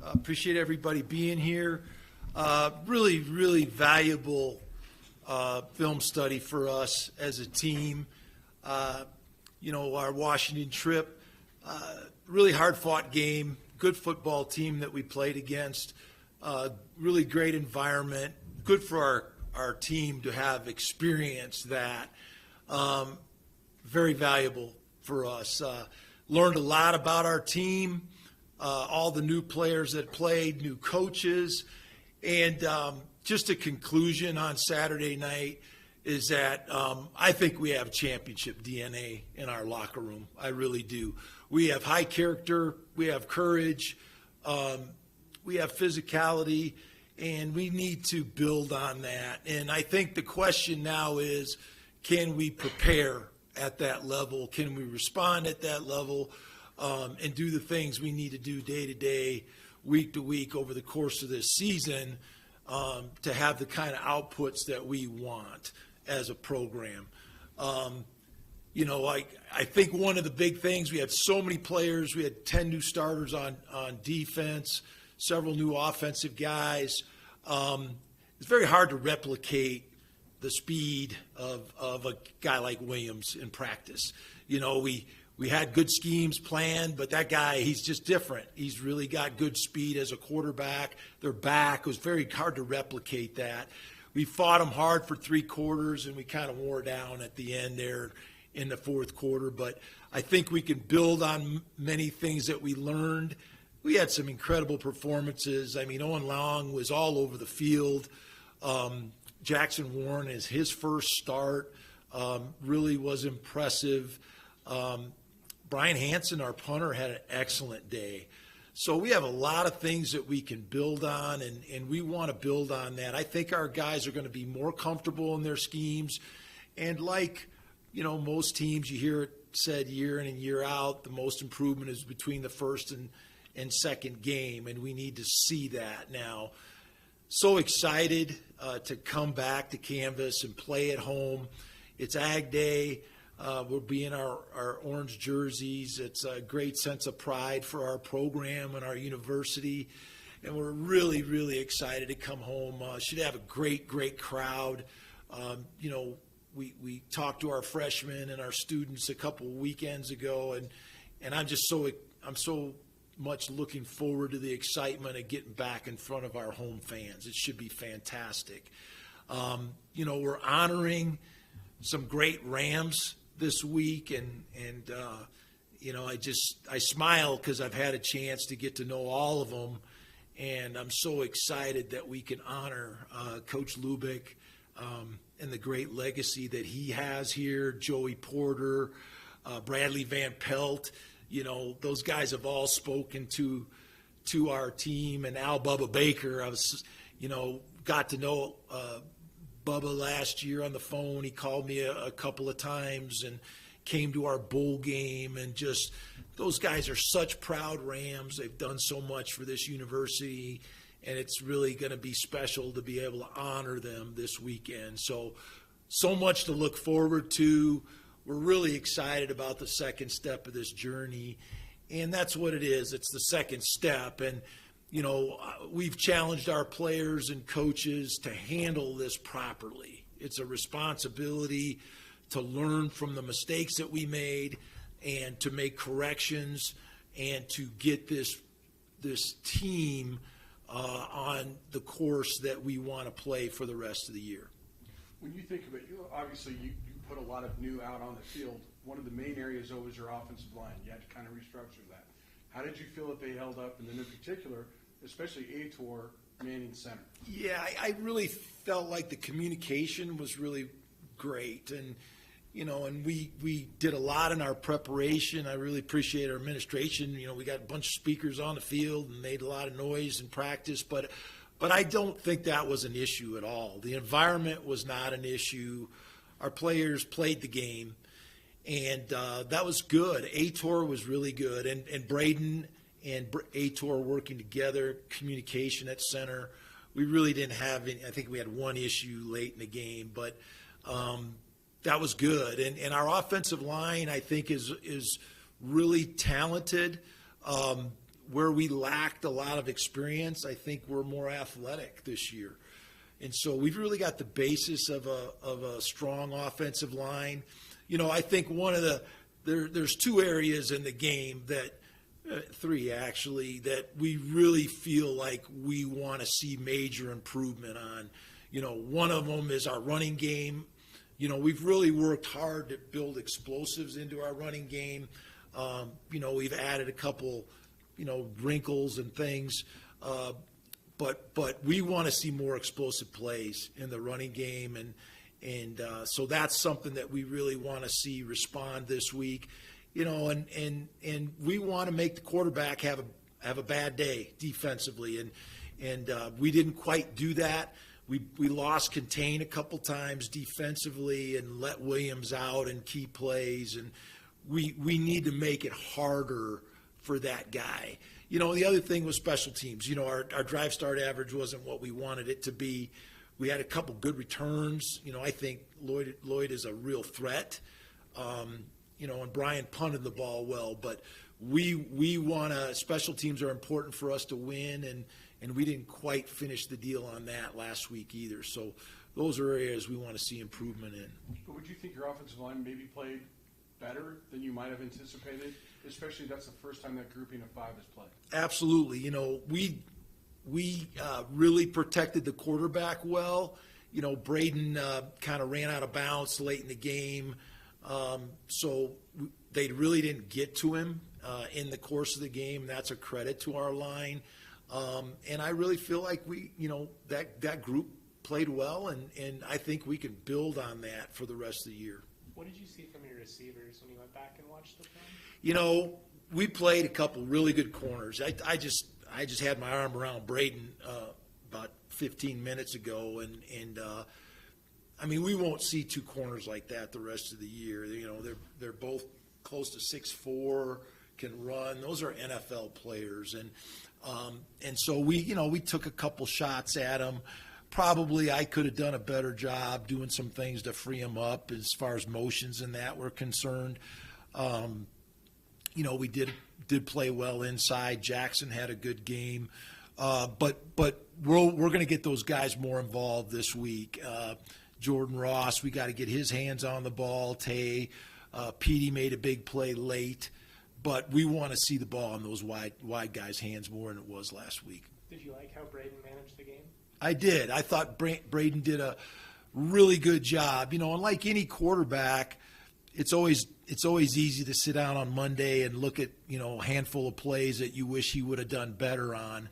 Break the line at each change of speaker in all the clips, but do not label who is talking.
Appreciate everybody being here. Really valuable film study for us as a team. Our Washington trip, really hard-fought game, good football team that we played against, really great environment, good for our team to have experienced that. Very valuable for us. Learned a lot about our team, all the new players that played, new coaches, and just a conclusion on Saturday night is that I think we have championship DNA in our locker room. I really do. We have high character, we have courage, we have physicality, and we need to build on that. And I think the question now is, can we prepare at that level? Can we respond at that level and do the things we need to do day to day, week to week over the course of this season to have the kind of outputs that we want as a program? I think one of the big things, we had so many players. We had 10 new starters on defense, several new offensive guys. It's very hard to replicate the speed of a guy like Williams in practice. We had good schemes planned, but that guy, he's just different. He's really got good speed as a quarterback. Their back, it was very hard to replicate that. We fought him hard for 3 quarters, and we kind of wore down at the end there in the 4th quarter. But I think we can build on many things that we learned. We had some incredible performances. I mean, Owen Long was all over the field. Jackson Warren is his first start, really was impressive. Brian Hansen, our punter, had an excellent day. So we have a lot of things that we can build on, and we want to build on that. I think our guys are going to be more comfortable in their schemes. And like, most teams, you hear it said year in and year out, the most improvement is between the first and second game, and we need to see that now. So excited to come back to Canvas and play at home. It's Ag Day. We'll be in our orange jerseys. It's a great sense of pride for our program and our university. And we're really, really excited to come home. Should have a great crowd. We talked to our freshmen and our students a couple of weekends ago, and I'm so much looking forward to the excitement of getting back in front of our home fans. It should be fantastic. We're honoring some great Rams this week, and I smile because I've had a chance to get to know all of them, and I'm so excited that we can honor Coach Lubick and the great legacy that he has here. Joey Porter, Bradley Van Pelt, those guys have all spoken to our team, and Al Bubba Baker. I was, got to know Bubba last year on the phone. He called me a couple of times and came to our bowl game, and just those guys are such proud Rams. They've done so much for this university, and it's really going to be special to be able to honor them this weekend. So much to look forward to. We're really excited about the second step of this journey, and that's what it is. It's the second step, and we've challenged our players and coaches to handle this properly. It's a responsibility to learn from the mistakes that we made and to make corrections and to get this team on the course that we want to play for the rest of the year.
When you think of it, obviously you put a lot of new out on the field. One of the main areas, though, is your offensive line. You had to kind of restructure that. How did you feel that they held up, and then in particular, especially Aitor manning center? Yeah,
I really felt like the communication was really great, and we did a lot in our preparation. I really appreciate our administration. We got a bunch of speakers on the field and made a lot of noise in practice, but I don't think that was an issue at all. The environment was not an issue. Our players played the game, and that was good. Aitor was really good, and Braden and Aitor working together, communication at center. We really didn't have any. I think we had one issue late in the game, but that was good. And our offensive line, I think, is really talented. where we lacked a lot of experience, I think we're more athletic this year. And so we've really got the basis of a strong offensive line. I think there's two areas in the game that, three actually, that we really feel like we want to see major improvement on. One of them is our running game. We've really worked hard to build explosives into our running game. We've added a couple, wrinkles and things. But we want to see more explosive plays in the running game, and so that's something that we really want to see respond this week, and we want to make the quarterback have a bad day defensively, and we didn't quite do that. We lost contain a couple times defensively and let Williams out in key plays, and we need to make it harder for that guy. The other thing was special teams. Our drive start average wasn't what we wanted it to be. We had a couple good returns. I think Lloyd is a real threat. And Brian punted the ball well, but we want to. Special teams are important for us to win, and we didn't quite finish the deal on that last week either. So those are areas we want to see improvement in.
But would you think your offensive line maybe played better than you might have anticipated? Especially that's the first time that grouping of five has played.
Absolutely. We really protected the quarterback well. Braden kind of ran out of bounds late in the game. So they really didn't get to him in the course of the game. That's a credit to our line. And I really feel like that group played well, and I think we can build on that for the rest of the year.
What did you see from your receivers when you went back and watched the film?
We played a couple really good corners. I just had my arm around Braden about 15 minutes ago, and we won't see two corners like that the rest of the year. They're both close to 6'4", can run. Those are NFL players, and so we took a couple shots at them. Probably I could have done a better job doing some things to free him up as far as motions and that were concerned. We did play well inside. Jackson had a good game. But we're going to get those guys more involved this week. Jordan Ross, we got to get his hands on the ball. Petey made a big play late. But we want to see the ball in those wide guys' hands more than it was last week.
Did you like how Braden managed the game?
I did. I thought Braden did a really good job. And like any quarterback, it's always easy to sit down on Monday and look at a handful of plays that you wish he would have done better on.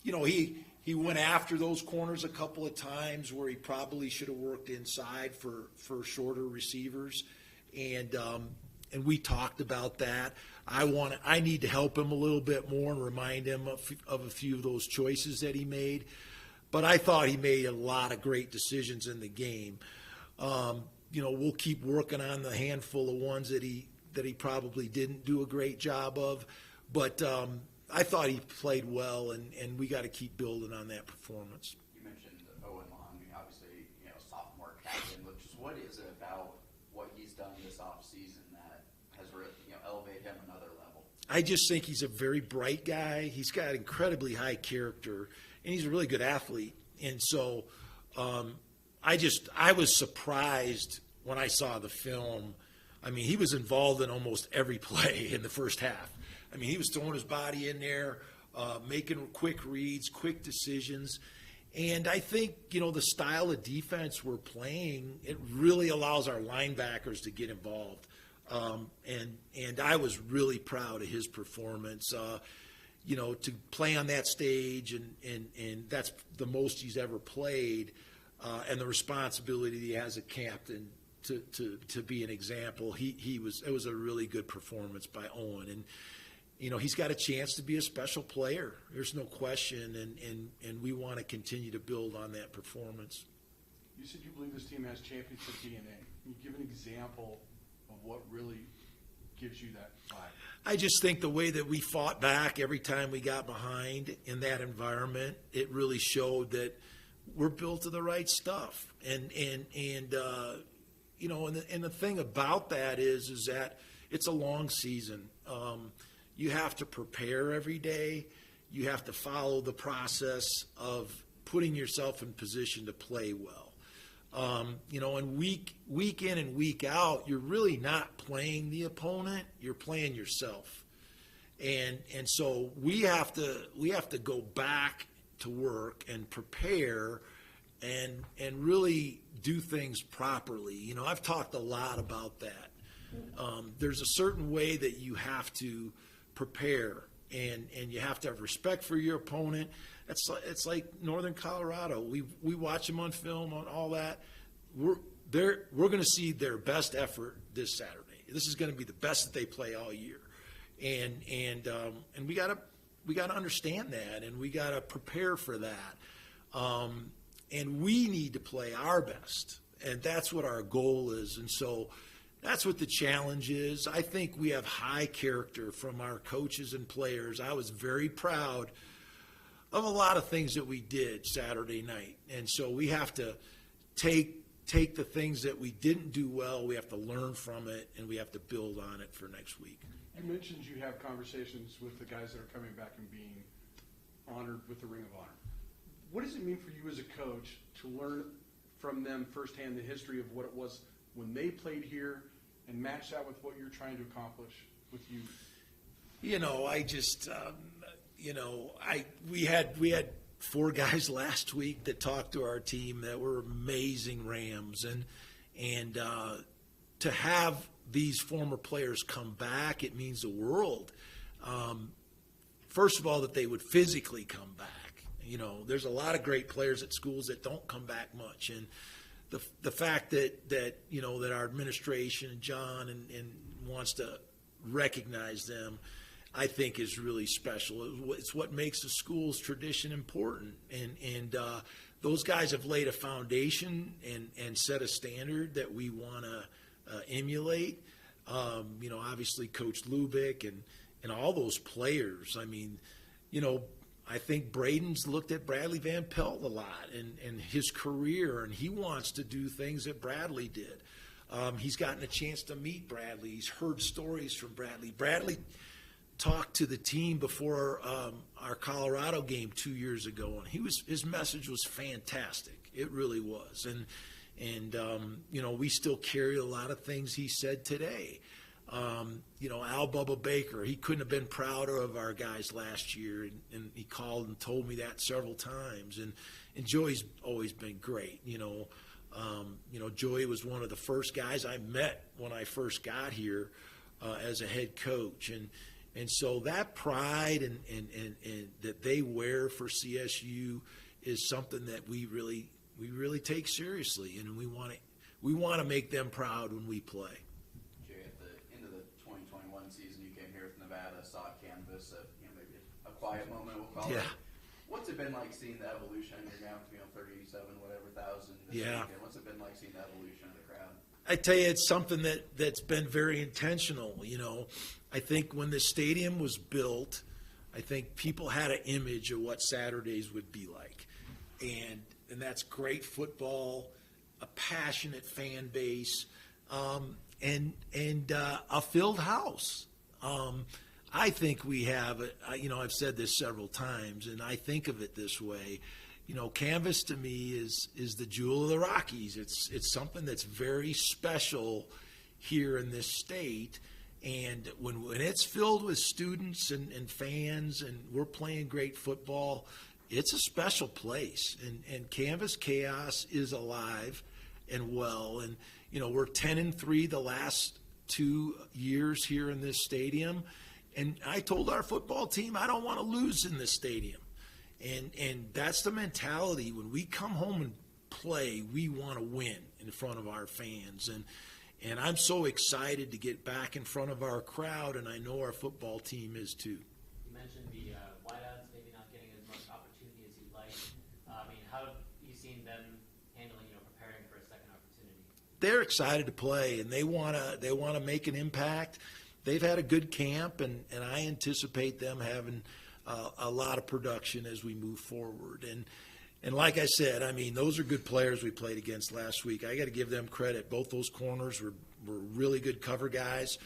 He went after those corners a couple of times where he probably should have worked inside for shorter receivers, and we talked about that. I need to help him a little bit more and remind him of a few of those choices that he made. But I thought he made a lot of great decisions in the game. We'll keep working on the handful of ones that he probably didn't do a great job of. But I thought he played well, and we got to keep building on that performance.
You mentioned Owen Long, obviously, sophomore captain. But just what is it about what he's done this offseason that has really, elevated him another level?
I just think he's a very bright guy. He's got incredibly high character, and he's a really good athlete. And so I was surprised when I saw the film. He was involved in almost every play in the first half. He was throwing his body in there, making quick reads, quick decisions. And I think, the style of defense we're playing, it really allows our linebackers to get involved. And I was really proud of his performance. To play on that stage, and that's the most he's ever played, and the responsibility he has as a captain to be an example. It was a really good performance by Owen, and he's got a chance to be a special player. There's no question, and we want to continue to build on that performance.
You said you believe this team has championship DNA. Can you give an example of what really gives you that vibe?
I just think the way that we fought back every time we got behind in that environment, it really showed that we're built of the right stuff. And the thing about that is that it's a long season. you have to prepare every day. You have to follow the process of putting yourself in position to play well. And week in and week out, you're really not playing the opponent, you're playing yourself. And so we have to go back to work and prepare and really do things properly. I've talked a lot about that. There's a certain way that you have to prepare, and you have to have respect for your opponent. It's like Northern Colorado. We watch them on film, on all that. We're going to see their best effort this Saturday. This is going to be the best that they play all year, and we got to understand that, and we got to prepare for that. And we need to play our best, and that's what our goal is. And so that's what the challenge is. I think we have high character from our coaches and players. I was very proud of a lot of things that we did Saturday night. And so we have to take the things that we didn't do well, we have to learn from it, and we have to build on it for next week.
You mentioned you have conversations with the guys that are coming back and being honored with the Ring of Honor. What does it mean for you as a coach to learn from them firsthand the history of what it was when they played here and match that with what you're trying to accomplish with you?
We had 4 guys last week that talked to our team that were amazing Rams, and to have these former players come back, it means the world. First of all, that they would physically come back. There's a lot of great players at schools that don't come back much, and the fact that our administration and John and wants to recognize them, I think is really special. It's what makes the school's tradition important, and those guys have laid a foundation and set a standard that we want to emulate. Obviously Coach Lubick and all those players. I think Braden's looked at Bradley Van Pelt a lot and his career, and he wants to do things that Bradley did. He's gotten a chance to meet Bradley. He's heard stories from Bradley. Bradley talked to the team before our Colorado game 2 years ago, and his message was fantastic. It really was. And we still carry a lot of things he said today. Al Bubba Baker, he couldn't have been prouder of our guys last year, and he called and told me that several times. And Joey's always been great. Joey was one of the first guys I met when I first got here as a head coach, and so that pride and that they wear for CSU is something that we really take seriously, and we want to make them proud when we play.
At the end of the 2021 season, you came here with Nevada, saw Canvas, maybe a quiet moment, we'll call it. What's it been like seeing the evolution? You're down to 37 thousand this weekend. What's it been like seeing the evolution of the crowd?
I tell you, it's something that's been very intentional. I think when the stadium was built, I think people had an image of what Saturdays would be like, and that's great football, a passionate fan base, and a filled house. I think we have, I've said this several times, and I think of it this way. Canvas to me is the jewel of the Rockies. It's something that's very special here in this state. And when it's filled with students and fans and we're playing great football, it's a special place. And Canvas Chaos is alive and well. And, we're 10-3 the last 2 years here in this stadium. And I told our football team, I don't want to lose in this stadium. And that's the mentality. When we come home and play, we want to win in front of our fans. And I'm so excited to get back in front of our crowd, and I know our football team is too.
You mentioned the wideouts maybe not getting as much opportunity as you'd like. How have you seen them handling, preparing for a second opportunity?
They're excited to play, and they want to make an impact. They've had a good camp, and I anticipate them having a lot of production as we move forward. And like I said, those are good players we played against last week. I got to give them credit. Both those corners were really good cover guys.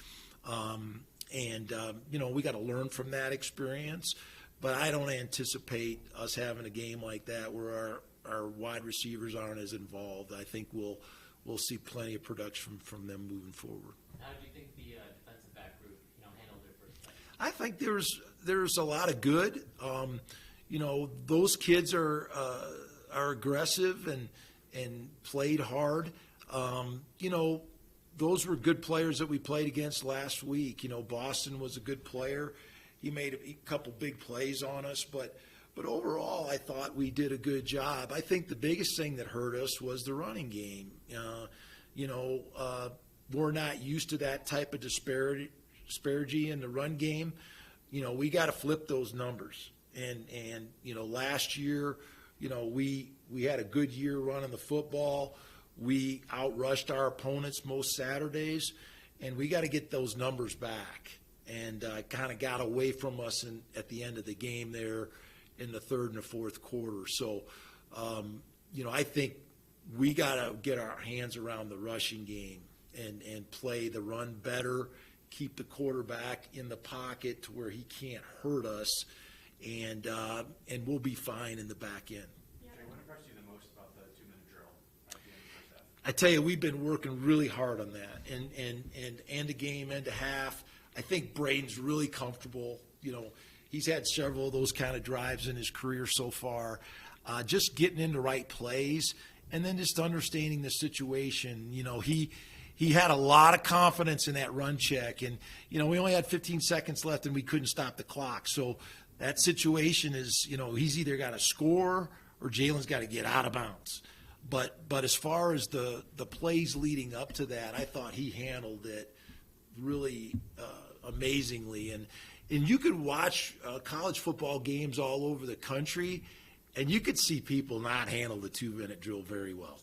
And, we got to learn from that experience. But I don't anticipate us having a game like that where our wide receivers aren't as involved. I think we'll see plenty of production from them moving forward.
How do you think the defensive back group, handled their first play?
I think there's a lot of good. Those kids are aggressive and played hard. Those were good players that we played against last week. Boston was a good player. He made a couple big plays on us, but overall, I thought we did a good job. I think the biggest thing that hurt us was the running game. We're not used to that type of disparity in the run game. We got to flip those numbers. And last year, we had a good year running the football. We outrushed our opponents most Saturdays, and we got to get those numbers back. And kind of got away from us at the end of the game there in the third and the fourth quarter. So, I think we got to get our hands around the rushing game and play the run better, keep the quarterback in the pocket to where he can't hurt us, and we'll be fine in the back end.
What impressed you the most about the 2-minute drill at the end of the first half?
I tell you, we've been working really hard on that, and end of game, end of half. I think Braden's really comfortable. He's had several of those kind of drives in his career so far. Just getting into right plays and then just understanding the situation. He had a lot of confidence in that run check, and we only had 15 seconds left and we couldn't stop the clock. So that situation is, he's either got to score or Jalen's got to get out of bounds. But as far as the plays leading up to that, I thought he handled it really amazingly. And you could watch college football games all over the country, and you could see people not handle the 2-minute drill very well.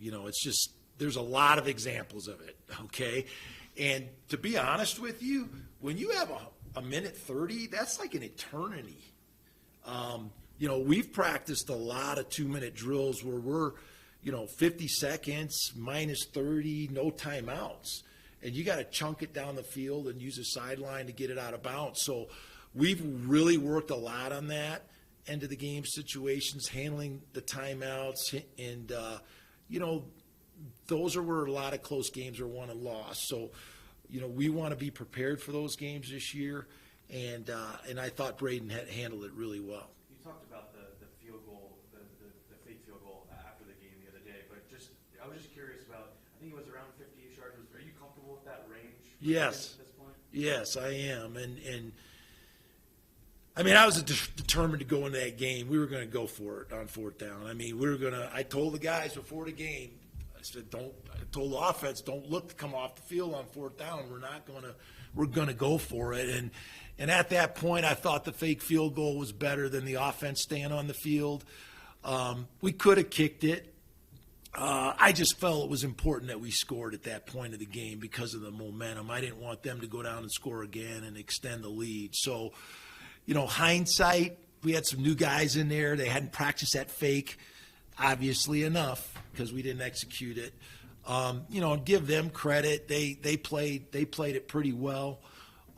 It's just, there's a lot of examples of it, okay? And to be honest with you, when you have a minute 30, that's like an eternity. We've practiced a lot of 2-minute drills where we're, 50 seconds, minus 30, no timeouts. And you got to chunk it down the field and use a sideline to get it out of bounds. So we've really worked a lot on that end of the game situations, handling the timeouts, and those are where a lot of close games are won and lost. So we want to be prepared for those games this year, and I thought Braden had handled it really well.
You talked about the field goal, the fake field goal after the game the other day, but I was just curious about. I think it was around 50-ish yards. Are you comfortable with that range?
Yes.
At this point?
Yes, I am. And I mean, I was determined to go into that game. We were going to go for it on fourth down. I mean, I told the guys before the game, I told the offense, don't look to come off the field on fourth down. We're going to go for it. And at that point, I thought the fake field goal was better than the offense staying on the field. We could have kicked it. I just felt it was important that we scored at that point of the game because of the momentum. I didn't want them to go down and score again and extend the lead. So, hindsight, we had some new guys in there. They hadn't practiced that fake, obviously enough, because we didn't execute it. Give them credit. They played it pretty well.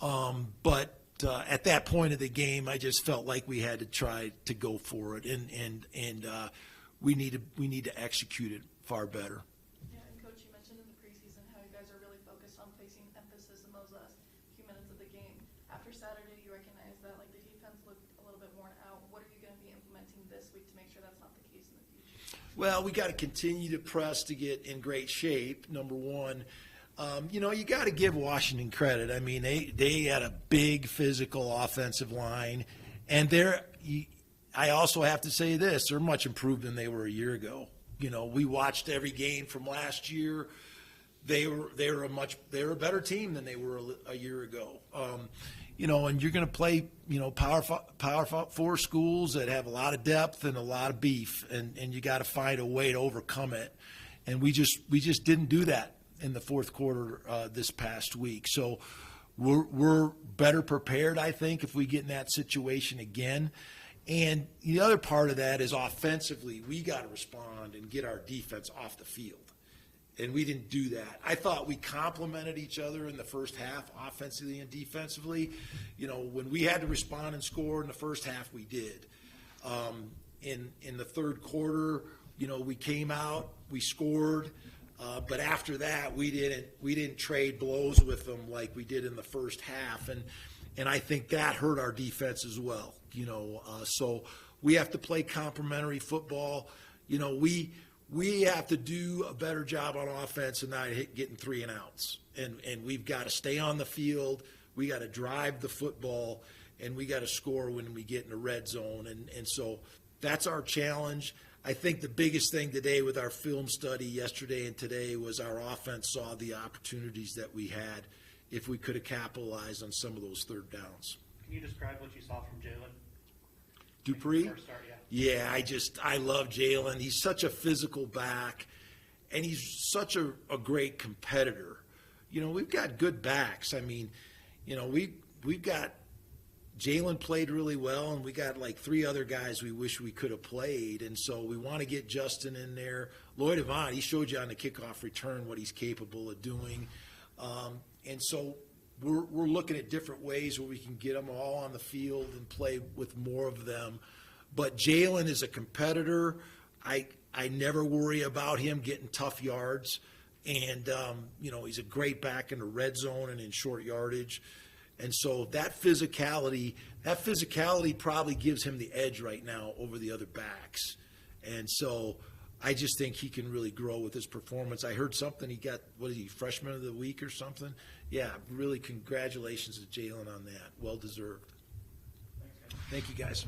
But at that point of the game, I just felt like we had to try to go for it, and we need to execute it far better.
Yeah, and Coach, you mentioned in the preseason how you guys are really focused on placing emphasis in those last few minutes of the game. After Saturday, you recognize that the defense looked a little bit worn out. What are you going to be implementing this week to make sure that's not the case in the future?
Well, we got to continue to press to get in great shape, number one. You got to give Washington credit. I mean, they had a big physical offensive line, and I also have to say this: they're much improved than they were a year ago. We watched every game from last year. They were a better team than they were a year ago. And you're going to play Power 4 schools that have a lot of depth and a lot of beef, and you got to find a way to overcome it. And we just didn't do that in the fourth quarter this past week. So we're better prepared, I think, if we get in that situation again. And the other part of that is offensively, we got to respond and get our defense off the field. and we didn't do that. I thought we complemented each other in the first half, offensively and defensively. You know, when we had to respond and score in the first half, we did. In the third quarter, you know, we came out, we scored, but after that, we didn't trade blows with them like we did in the first half, and I think that hurt our defense as well. You know, so we have to play complementary football. You know, we have to do a better job on offense and not getting 3 and outs. And we've got to stay on the field. We got to drive the football, and we got to score when we get in the red zone. And so that's our challenge. I think the biggest thing today with our film study yesterday and today was our offense saw the opportunities that we had if we could have capitalized on some of those third downs.
Can you describe what you saw from Jalen?
Dupree?
First start, yeah.
Yeah, I love Jalen. He's such a physical back, and he's such a great competitor. You know, we've got good backs. I mean, you know, we've got Jalen played really well, and we got like 3 other guys we wish we could have played, and so we want to get Justin in there. Lloyd Avant, he showed you on the kickoff return what he's capable of doing, and so we're looking at different ways where we can get them all on the field and play with more of them. But Jalen is a competitor. I never worry about him getting tough yards, and you know, he's a great back in the red zone and in short yardage. And so that physicality probably gives him the edge right now over the other backs. And so I just think he can really grow with his performance. I heard something he got, what is he, freshman of the week or something? Yeah, really congratulations to Jalen on that. Well deserved. Thank you, guys.